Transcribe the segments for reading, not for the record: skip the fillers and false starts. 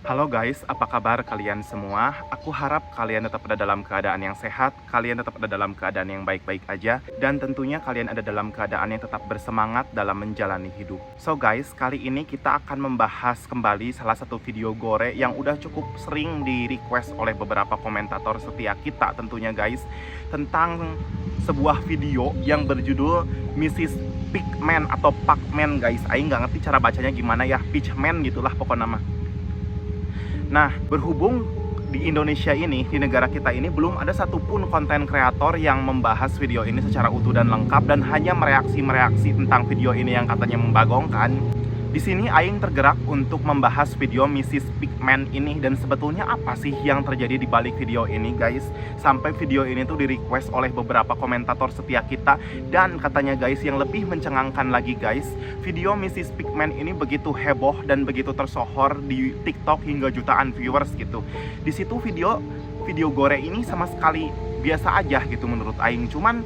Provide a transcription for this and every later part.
Halo guys, apa kabar kalian semua? Aku harap kalian tetap ada dalam keadaan yang sehat, kalian tetap ada dalam keadaan yang baik-baik aja, dan tentunya kalian ada dalam keadaan yang tetap bersemangat dalam menjalani hidup. So guys, kali ini kita akan membahas kembali salah satu video gore yang udah cukup sering di request oleh beberapa komentator setia kita tentunya guys, tentang sebuah video yang berjudul Mrs. Pigman atau Pacman guys. Aing nggak ngerti cara bacanya gimana ya, Pigman gitulah pokoknya nama. Nah, berhubung di Indonesia ini, di negara kita ini, belum ada satupun konten kreator yang membahas video ini secara utuh dan lengkap dan hanya mereaksi tentang video ini yang katanya membagongkan. Di sini Aing tergerak untuk membahas video Mrs. Pigman ini, dan sebetulnya apa sih yang terjadi di balik video ini guys. Sampai video ini tuh di request oleh beberapa komentator setia kita, dan katanya guys yang lebih mencengangkan lagi guys, video Mrs. Pigman ini begitu heboh dan begitu tersohor di TikTok hingga jutaan viewers gitu. Di situ video gore ini sama sekali biasa aja gitu menurut Aing. Cuman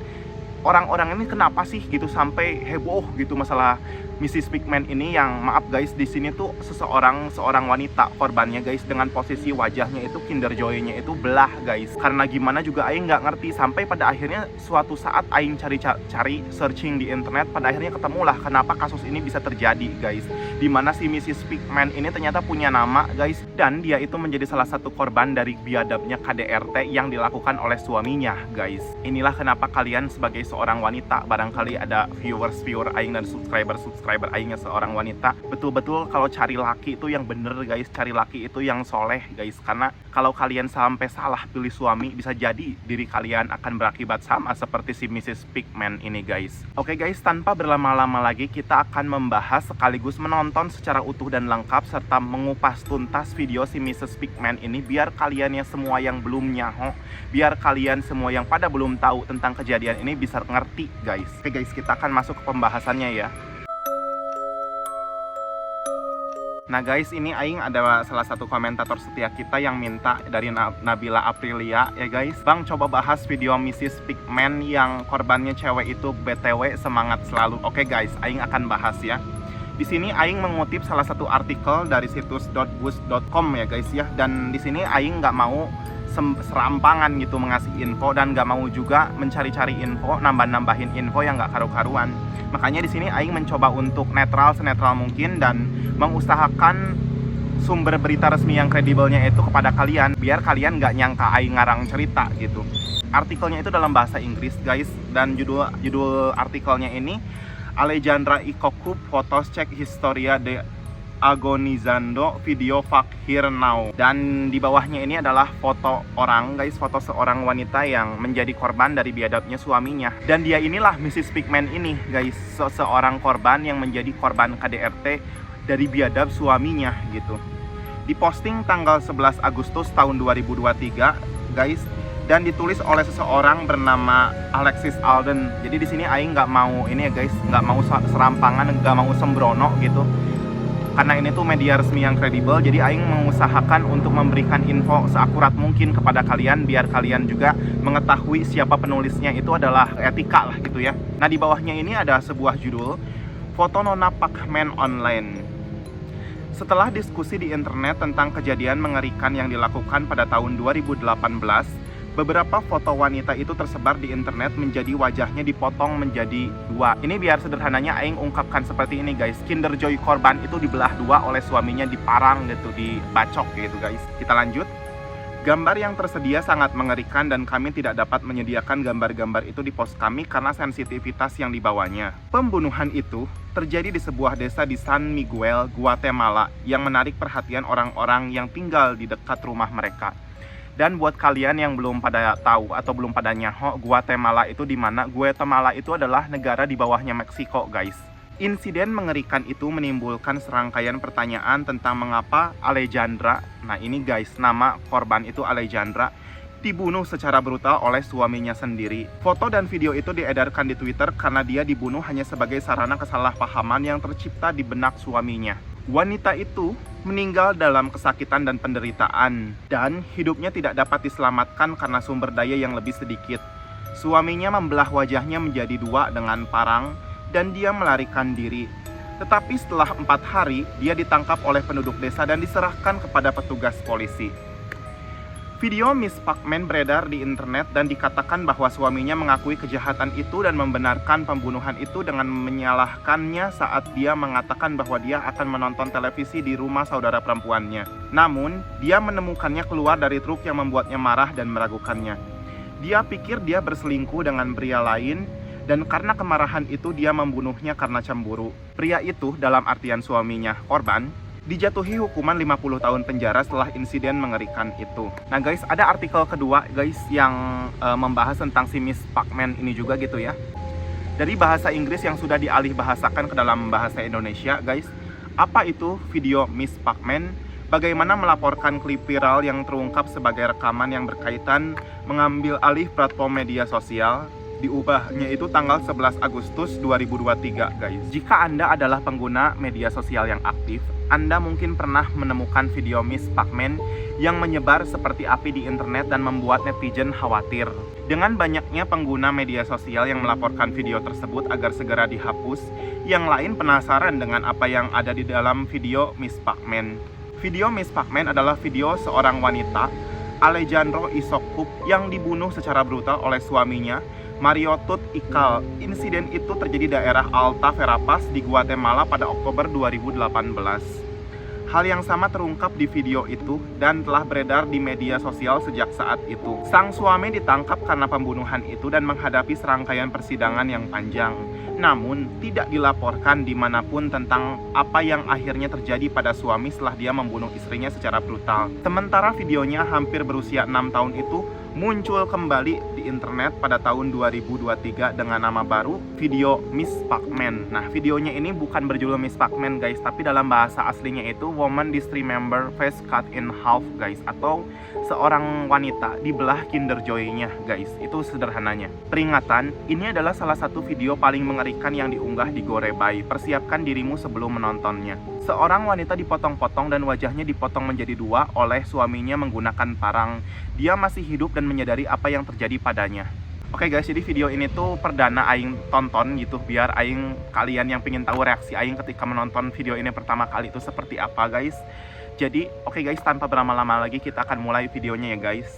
orang-orang ini kenapa sih gitu sampai heboh gitu masalah Mrs. Pigman ini, yang maaf guys, di sini tuh seorang wanita korbannya guys, dengan posisi wajahnya itu Kinder Joy-nya itu belah guys. Karena gimana juga Aing nggak ngerti, sampai pada akhirnya suatu saat Aing cari searching di internet, pada akhirnya ketemulah kenapa kasus ini bisa terjadi guys. Dimana si Mrs. Pigman ini ternyata punya nama guys, dan dia itu menjadi salah satu korban dari biadabnya KDRT yang dilakukan oleh suaminya guys. Inilah kenapa kalian sebagai seorang wanita, barangkali ada viewer Aing dan subscriber Aingnya seorang wanita, betul-betul kalau cari laki itu yang bener guys, cari laki itu yang soleh guys. Karena kalau kalian sampai salah pilih suami, bisa jadi diri kalian akan berakibat sama seperti si Mrs. Pigman ini guys. Oke guys, tanpa berlama-lama lagi, kita akan membahas sekaligus menonton secara utuh dan lengkap serta mengupas tuntas video si Mrs. Pigman ini, biar kalian yang semua yang belum nyaho, biar kalian semua yang pada belum tahu tentang kejadian ini bisa ngerti guys. Oke guys, kita akan masuk ke pembahasannya ya. Nah guys, ini Aing ada salah satu komentator setia kita yang minta dari Nabila Aprilia ya guys, Bang coba bahas video Mrs. Pigman yang korbannya cewek itu, BTW semangat selalu. Oke guys, Aing akan bahas ya. Di sini Aing mengutip salah satu artikel dari situs .bus.com ya guys ya, dan di sini Aing nggak mau serampangan gitu mengasih info, dan nggak mau juga mencari-cari info, nambahin info yang nggak karu-karuan. Makanya di sini Aing mencoba untuk senetral mungkin dan mengusahakan sumber berita resmi yang kredibelnya itu kepada kalian, biar kalian nggak nyangka Aing ngarang cerita gitu. Artikelnya itu dalam bahasa Inggris guys, dan judul artikelnya ini Alejandra Ikoku Photos Check Historia de Agonizando Video Fuck Here Now. Dan di bawahnya ini adalah foto orang guys, foto seorang wanita yang menjadi korban dari biadabnya suaminya. Dan dia inilah Mrs. Pigman ini guys, seorang korban yang menjadi korban KDRT dari biadab suaminya gitu. Diposting tanggal 11 Agustus tahun 2023 guys, dan ditulis oleh seseorang bernama Alexis Alden. Jadi di sini Aing nggak mau ini ya guys, nggak mau serampangan, nggak mau sembrono gitu. Karena ini tuh media resmi yang kredibel, jadi Aing mengusahakan untuk memberikan info seakurat mungkin kepada kalian, biar kalian juga mengetahui siapa penulisnya itu adalah etika lah gitu ya. Nah di bawahnya ini ada sebuah judul, Foto Nona Pacman Online. Setelah diskusi di internet tentang kejadian mengerikan yang dilakukan pada tahun 2018, beberapa foto wanita itu tersebar di internet menjadi wajahnya dipotong menjadi dua. Ini biar sederhananya Aing ungkapkan seperti ini guys. Kinder Joy korban itu dibelah dua oleh suaminya, diparang gitu, dibacok gitu guys. Kita lanjut. Gambar yang tersedia sangat mengerikan dan kami tidak dapat menyediakan gambar-gambar itu di post kami karena sensitivitas yang dibawanya. Pembunuhan itu terjadi di sebuah desa di San Miguel, Guatemala, yang menarik perhatian orang-orang yang tinggal di dekat rumah mereka. Dan buat kalian yang belum pada tahu atau belum pada nyaho, Guatemala itu di mana? Guatemala itu adalah negara di bawahnya Meksiko guys. Insiden mengerikan itu menimbulkan serangkaian pertanyaan tentang mengapa Alejandra, nah ini guys, nama korban itu Alejandra, dibunuh secara brutal oleh suaminya sendiri. Foto dan video itu diedarkan di Twitter karena dia dibunuh hanya sebagai sarana kesalahpahaman yang tercipta di benak suaminya. Wanita itu meninggal dalam kesakitan dan penderitaan, dan hidupnya tidak dapat diselamatkan karena sumber daya yang lebih sedikit. Suaminya membelah wajahnya menjadi dua dengan parang, dan dia melarikan diri. Tetapi setelah 4 hari, dia ditangkap oleh penduduk desa dan diserahkan kepada petugas polisi. Video Miss Parkman beredar di internet dan dikatakan bahwa suaminya mengakui kejahatan itu dan membenarkan pembunuhan itu dengan menyalahkannya saat dia mengatakan bahwa dia akan menonton televisi di rumah saudara perempuannya. Namun, dia menemukannya keluar dari truk yang membuatnya marah dan meragukannya. Dia pikir dia berselingkuh dengan pria lain, dan karena kemarahan itu dia membunuhnya karena cemburu. Pria itu, dalam artian suaminya, korban, dijatuhi hukuman 50 tahun penjara setelah insiden mengerikan itu. Nah guys, ada artikel kedua guys yang membahas tentang si Miss Parkman ini juga gitu ya. Dari bahasa Inggris yang sudah dialih bahasakan ke dalam bahasa Indonesia guys. Apa itu video Miss Parkman? Bagaimana melaporkan klip viral yang terungkap sebagai rekaman yang berkaitan mengambil alih platform media sosial. Diubahnya itu tanggal 11 Agustus 2023 guys. Jika Anda adalah pengguna media sosial yang aktif, Anda mungkin pernah menemukan video Miss Parkman yang menyebar seperti api di internet dan membuat netizen khawatir. Dengan banyaknya pengguna media sosial yang melaporkan video tersebut agar segera dihapus, yang lain penasaran dengan apa yang ada di dalam video Miss Parkman. Video Miss Parkman adalah video seorang wanita, Alejandro Isokuk, yang dibunuh secara brutal oleh suaminya, Mario Tut Ikal. Insiden itu terjadi di daerah Alta Verapaz di Guatemala pada Oktober 2018. Hal yang sama terungkap di video itu dan telah beredar di media sosial sejak saat itu. Sang suami ditangkap karena pembunuhan itu dan menghadapi serangkaian persidangan yang panjang. Namun, tidak dilaporkan dimanapun tentang apa yang akhirnya terjadi pada suami setelah dia membunuh istrinya secara brutal. Sementara videonya hampir berusia 6 tahun itu muncul kembali di internet pada tahun 2023 dengan nama baru video Miss Parkman. Nah, videonya ini bukan berjudul Miss Parkman guys, tapi dalam bahasa aslinya itu Woman Dismembered Face Cut in Half guys, atau seorang wanita dibelah Kinder Joy-nya guys. Itu sederhananya. Peringatan, ini adalah salah satu video paling mengerikan yang diunggah di Gorebai. Persiapkan dirimu sebelum menontonnya. Seorang wanita dipotong-potong dan wajahnya dipotong menjadi dua oleh suaminya menggunakan parang. Dia masih hidup dan menyadari apa yang terjadi padanya. Oke guys, jadi video ini tuh perdana Aing tonton gitu, biar Aing kalian yang pengen tahu reaksi Aing ketika menonton video ini pertama kali itu seperti apa guys. Jadi oke guys, tanpa berlama-lama lagi kita akan mulai videonya ya guys.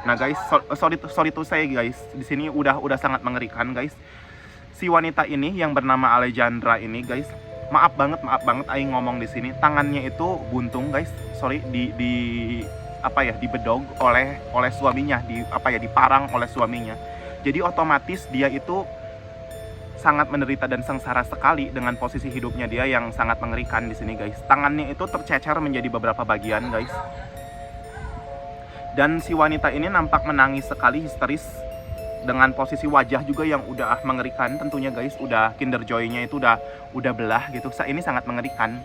Nah guys, sorry to say guys, di sini udah sangat mengerikan guys. Si wanita ini yang bernama Alejandra ini guys, maaf banget Aing ngomong di sini, tangannya itu buntung guys, dibedog oleh suaminya, diparang oleh suaminya. Jadi otomatis dia itu sangat menderita dan sengsara sekali dengan posisi hidupnya dia yang sangat mengerikan di sini guys. Tangannya itu tercecer menjadi beberapa bagian guys. Dan si wanita ini nampak menangis sekali, histeris, dengan posisi wajah juga yang udah mengerikan tentunya guys. Udah Kinder Joy-nya itu udah belah gitu. Ini sangat mengerikan.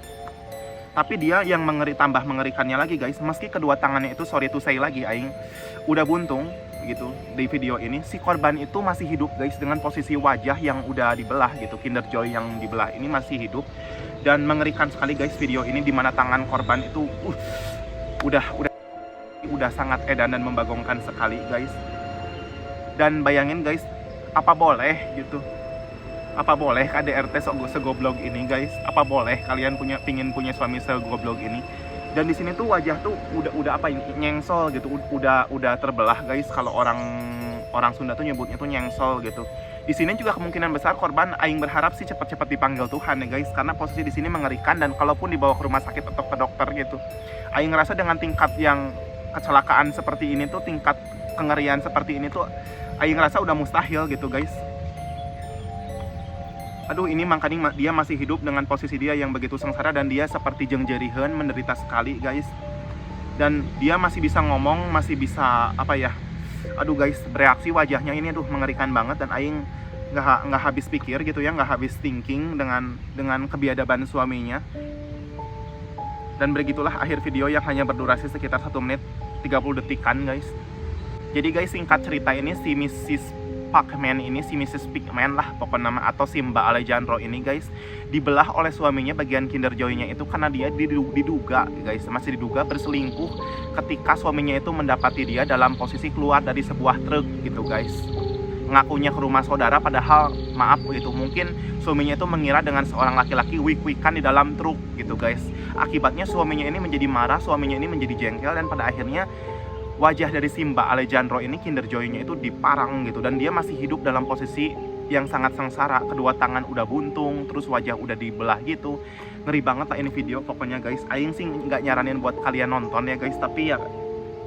Tapi dia yang tambah mengerikannya lagi guys, meski kedua tangannya itu sorry to say lagi Aing udah buntung gitu di video ini, si korban itu masih hidup guys dengan posisi wajah yang udah dibelah gitu. Kinder Joy yang dibelah ini masih hidup. Dan mengerikan sekali guys video ini, dimana tangan korban itu udah sangat edan dan membagongkan sekali guys. Dan bayangin guys, apa boleh KDRT segoblok ini guys? Apa boleh kalian pingin punya suami segoblok ini? Dan di sini tuh wajah tuh udah nyengsol gitu, udah terbelah guys. Kalau orang Sunda tuh nyebutnya tuh nyengsol gitu. Di sini juga kemungkinan besar korban Aing berharap sih cepat-cepat dipanggil Tuhan ya guys, karena posisi di sini mengerikan. Dan kalaupun dibawa ke rumah sakit atau ke dokter gitu, Aing ngerasa dengan tingkat yang kecelakaan seperti ini tuh, tingkat kengerian seperti ini tuh, Aing ngerasa udah mustahil gitu guys. Aduh, ini makanya dia masih hidup dengan posisi dia yang begitu sengsara, dan dia seperti jengjerihan menderita sekali guys. Dan dia masih bisa ngomong, masih bisa aduh guys, bereaksi wajahnya ini mengerikan banget. Dan Aing nggak habis pikir gitu ya, nggak habis thinking dengan kebiadaban suaminya. Dan begitulah akhir video yang hanya berdurasi sekitar 1 menit 30 detikan guys. Jadi guys, singkat cerita ini, si Mrs. Pacman ini, si Mrs. Pigman lah pokoknya nama, atau si Mbak Alejandro ini guys, dibelah oleh suaminya bagian kinder joy-nya itu karena dia diduga guys, masih diduga berselingkuh ketika suaminya itu mendapati dia dalam posisi keluar dari sebuah truk gitu guys. Ngakunya ke rumah saudara padahal maaf gitu, mungkin suaminya itu mengira dengan seorang laki-laki wik-wikan di dalam truk gitu guys. Akibatnya suaminya ini menjadi marah, suaminya ini menjadi jengkel, dan pada akhirnya wajah dari si Mbak Alejandro ini, kinder joy-nya itu diparang gitu, dan dia masih hidup dalam posisi yang sangat sengsara. Kedua tangan udah buntung, terus wajah udah dibelah gitu. Ngeri banget lah ini video pokoknya guys. Aing sih nggak nyaranin buat kalian nonton ya guys, tapi ya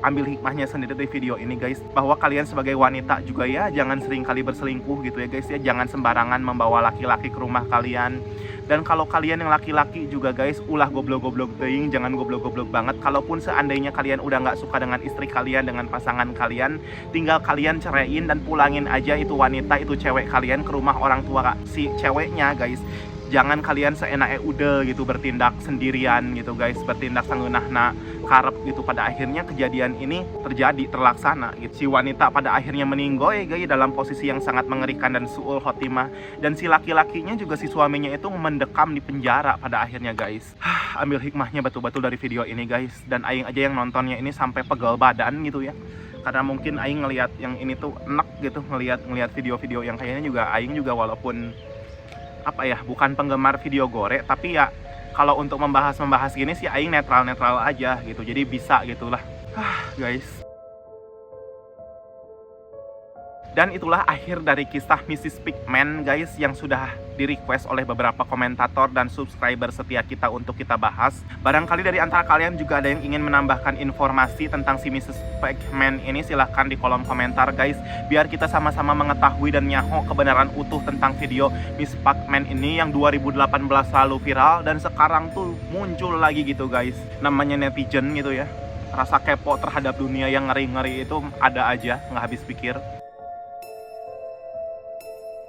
ambil hikmahnya sendiri dari video ini guys, bahwa kalian sebagai wanita juga ya jangan sering kali berselingkuh gitu ya guys ya. Jangan sembarangan membawa laki-laki ke rumah kalian. Dan kalau kalian yang laki-laki juga guys, ulah goblok-goblok teuing, jangan goblok-goblok banget. Kalaupun seandainya kalian udah nggak suka dengan istri kalian, dengan pasangan kalian, tinggal kalian ceraiin dan pulangin aja itu wanita, itu cewek kalian ke rumah orang tua si ceweknya guys. Jangan kalian seenaknya udah gitu bertindak sendirian gitu guys, bertindak sangeunahna karep gitu. Pada akhirnya kejadian ini terjadi, terlaksana gitu. Si wanita pada akhirnya meninggoy guys dalam posisi yang sangat mengerikan dan suul khotimah. Dan si laki-lakinya juga, si suaminya itu mendekam di penjara pada akhirnya guys. Ambil hikmahnya betul-betul dari video ini guys. Dan aing aja yang nontonnya ini sampai pegel badan gitu ya. Karena mungkin aing ngelihat yang ini tuh enak gitu, ngelihat video-video yang kayaknya juga aing juga walaupun apa ya, bukan penggemar video gore, tapi ya kalau untuk membahas gini sih aing netral aja gitu, jadi bisa gitulah guys. Dan itulah akhir dari kisah Mrs. Pigman guys, yang sudah di request oleh beberapa komentator dan subscriber setia kita untuk kita bahas. Barangkali dari antara kalian juga ada yang ingin menambahkan informasi tentang si Mrs. Pigman ini, silahkan di kolom komentar guys, biar kita sama-sama mengetahui dan nyaho kebenaran utuh tentang video Miss Pigman ini yang 2018 lalu viral dan sekarang tuh muncul lagi gitu guys. Namanya netizen gitu ya, rasa kepo terhadap dunia yang ngeri-ngeri itu ada aja, nggak habis pikir.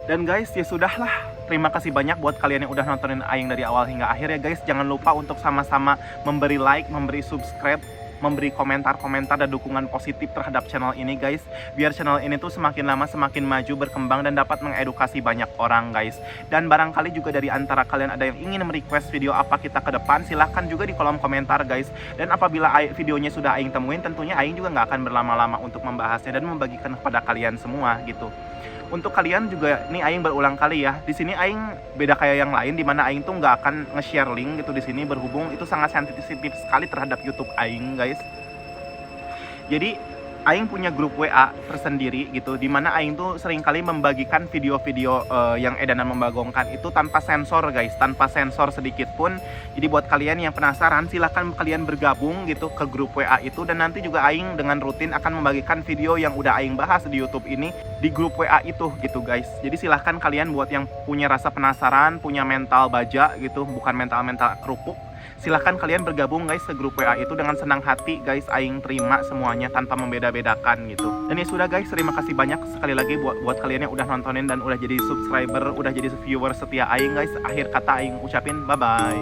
Dan guys, ya sudahlah. Terima kasih banyak buat kalian yang udah nontonin aing dari awal hingga akhir ya guys. Jangan lupa untuk sama-sama memberi like, memberi subscribe, memberi komentar-komentar dan dukungan positif terhadap channel ini guys. Biar channel ini tuh semakin lama semakin maju, berkembang, dan dapat mengedukasi banyak orang guys. Dan barangkali juga dari antara kalian ada yang ingin merequest video apa kita ke depan, silahkan juga di kolom komentar guys. Dan apabila videonya sudah aing temuin, tentunya aing juga nggak akan berlama-lama untuk membahasnya dan membagikan kepada kalian semua gitu. Untuk kalian juga, nih aing berulang kali ya, di sini aing beda kayak yang lain, dimana aing tuh nggak akan nge-share link gitu di sini, berhubung itu sangat sensitif sekali terhadap YouTube aing guys. Jadi aing punya grup WA tersendiri gitu, dimana aing tuh seringkali membagikan video-video yang edanan membagongkan itu tanpa sensor guys, tanpa sensor sedikit pun. Jadi buat kalian yang penasaran, silahkan kalian bergabung gitu ke grup WA itu, dan nanti juga aing dengan rutin akan membagikan video yang udah aing bahas di YouTube ini di grup WA itu gitu guys. Jadi silahkan kalian buat yang punya rasa penasaran, punya mental baja gitu, bukan mental kerupuk, silahkan kalian bergabung guys ke grup WA itu dengan senang hati guys. Aing terima semuanya tanpa membeda-bedakan gitu. Dan ya sudah guys, terima kasih banyak sekali lagi buat kalian yang udah nontonin dan udah jadi subscriber, udah jadi viewer setia aing guys. Akhir kata aing ucapin bye bye.